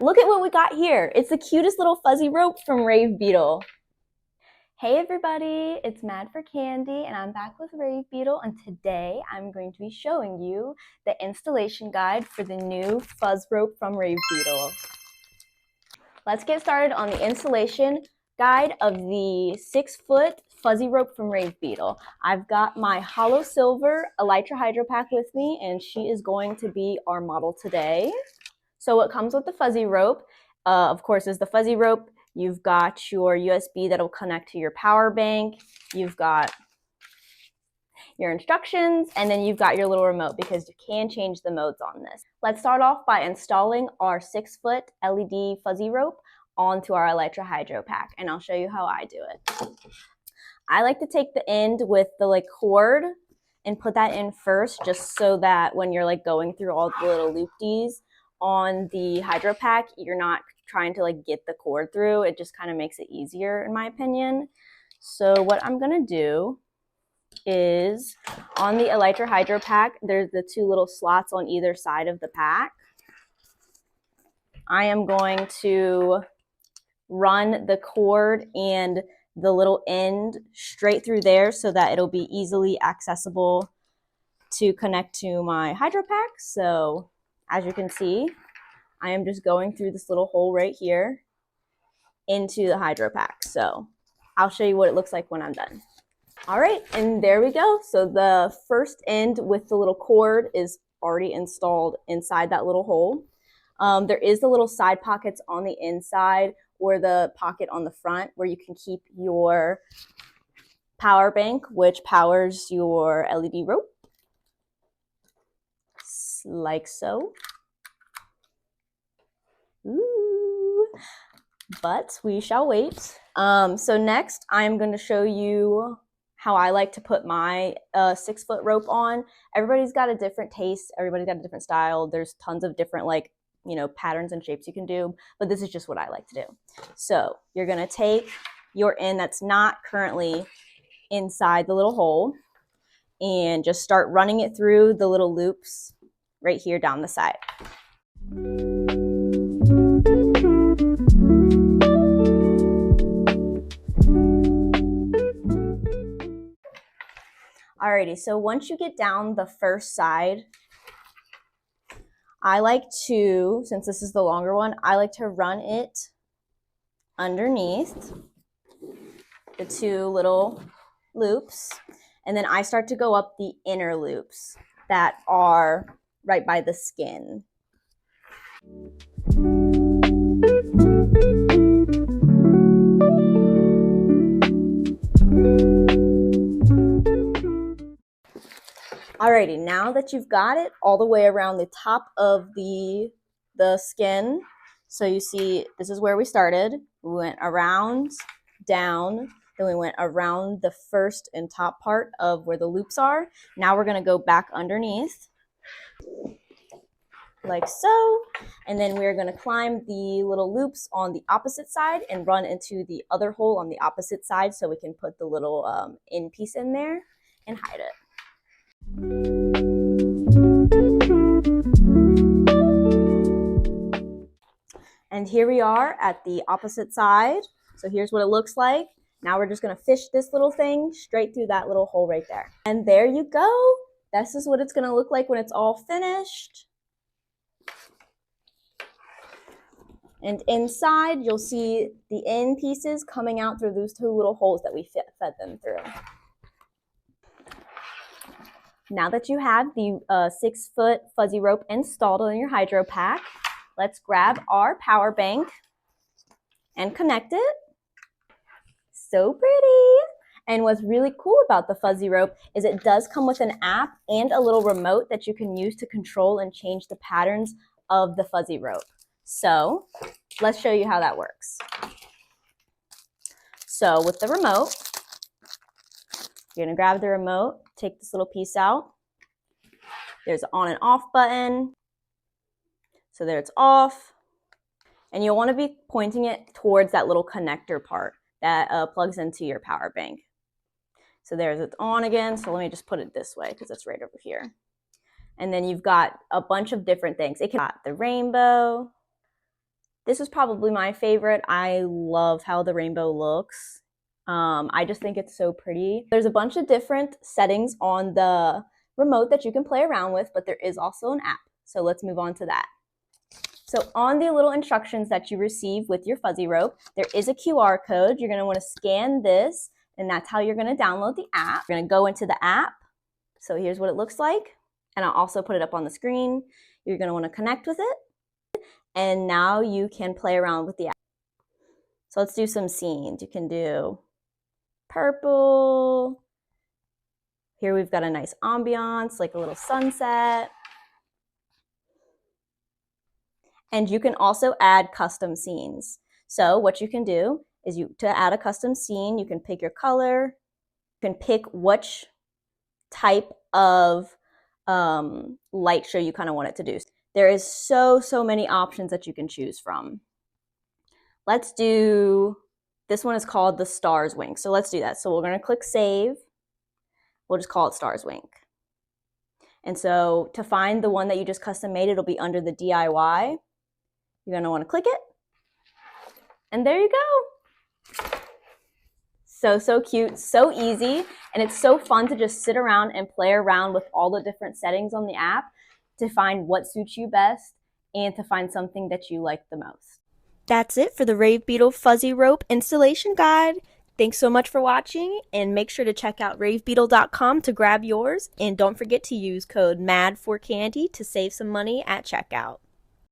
Look at what we got here. It's the cutest little fuzzy rope from RaveBeetle. Hey everybody, it's Mad for Candy and I'm back with RaveBeetle, and today I'm going to be showing you the installation guide for the new fuzz rope from RaveBeetle. Let's get started on the installation guide of the 6-foot fuzzy rope from RaveBeetle. I've got my hollow silver Elytra Hydro Pack with me, and she is going to be our model today. So what comes with the fuzzy rope, of course, is the fuzzy rope. You've got your USB that'll connect to your power bank. You've got your instructions, and then you've got your little remote because you can change the modes on this. Let's start off by installing our 6-foot LED fuzzy rope onto our Elytra Hydro Pack, and I'll show you how I do it. I like to take the end with the cord and put that in first, just so that when you're going through all the little loop-dees on the Hydro Pack, you're not trying to get the cord through. It just kind of makes it easier, in my opinion. So what I'm gonna do is, on the Elytra Hydro Pack, there's the 2 little slots on either side of the pack. I am going to run the cord and the little end straight through there so that it'll be easily accessible to connect to my Hydro Pack. So as you can see, I am just going through this little hole right here into the Hydro Pack. So I'll show you what it looks like when I'm done. All right, and there we go. So the first end with the little cord is already installed inside that little hole. There is the little side pockets on the inside, or the pocket on the front, where you can keep your power bank, which powers your LED rope, like so. Ooh. But we shall wait. So next, I'm going to show you how I like to put my 6-foot rope on. Everybody's got a different taste. Everybody's got a different style. There's tons of different patterns and shapes you can do, but this is just what I like to do. So you're going to take your end that's not currently inside the little hole and just start running it through the little loops right here down the side. Alrighty, so once you get down the first side, I like to, since this is the longer one, I like to run it underneath the 2 little loops, and then I start to go up the inner loops that are right by the skin. Alrighty, now that you've got it all the way around the top of the skin, so you see this is where we started. We went around, down, then we went around the first and top part of where the loops are. Now we're going to go back underneath, like so, and then we're going to climb the little loops on the opposite side and run into the other hole on the opposite side so we can put the little end piece in there and hide it. And here we are at the opposite side. So here's what it looks like. Now we're just going to fish this little thing straight through that little hole right there. And there you go. This is what it's going to look like when it's all finished. And inside, you'll see the end pieces coming out through those 2 little holes that we fed them through. Now that you have the 6-foot fuzzy rope installed on your Hydro Pack, let's grab our power bank and connect it. So pretty! And what's really cool about the fuzzy rope is it does come with an app and a little remote that you can use to control and change the patterns of the fuzzy rope. So let's show you how that works. So with the remote, you're going to grab the remote, take this little piece out. There's an on and off button. So there it's off. And you'll want to be pointing it towards that little connector part that plugs into your power bank. So there's it's on again. So let me just put it this way because it's right over here. And then you've got a bunch of different things. It can got the rainbow, This is probably my favorite. I love how the rainbow looks. I just think it's so pretty. There's a bunch of different settings on the remote that you can play around with, but there is also an app. So let's move on to that. So on the little instructions that you receive with your fuzzy rope, there is a QR code. You're going to want to scan this, and that's how you're going to download the app. You're going to go into the app. So here's what it looks like, and I'll also put it up on the screen. You're going to want to connect with it, and now you can play around with the app. So let's do some scenes. You can do purple. Here we've got a nice ambiance, like a little sunset. And you can also add custom scenes. So what you can do is to add a custom scene, you can pick your color, you can pick which type of light show you kind of want it to do. There is so many options that you can choose from. Let's do, this one is called the Stars Wink. So let's do that. So we're going to click save. We'll just call it Stars Wink. And so to find the one that you just custom made, it'll be under the DIY. You're going to want to click it. And there you go. So cute, so easy, and it's so fun to just sit around and play around with all the different settings on the app to find what suits you best and to find something that you like the most. That's it for the RaveBeetle Fuzzy Rope installation guide. Thanks so much for watching, and make sure to check out RaveBeetle.com to grab yours, and don't forget to use code MAD4CANDY to save some money at checkout.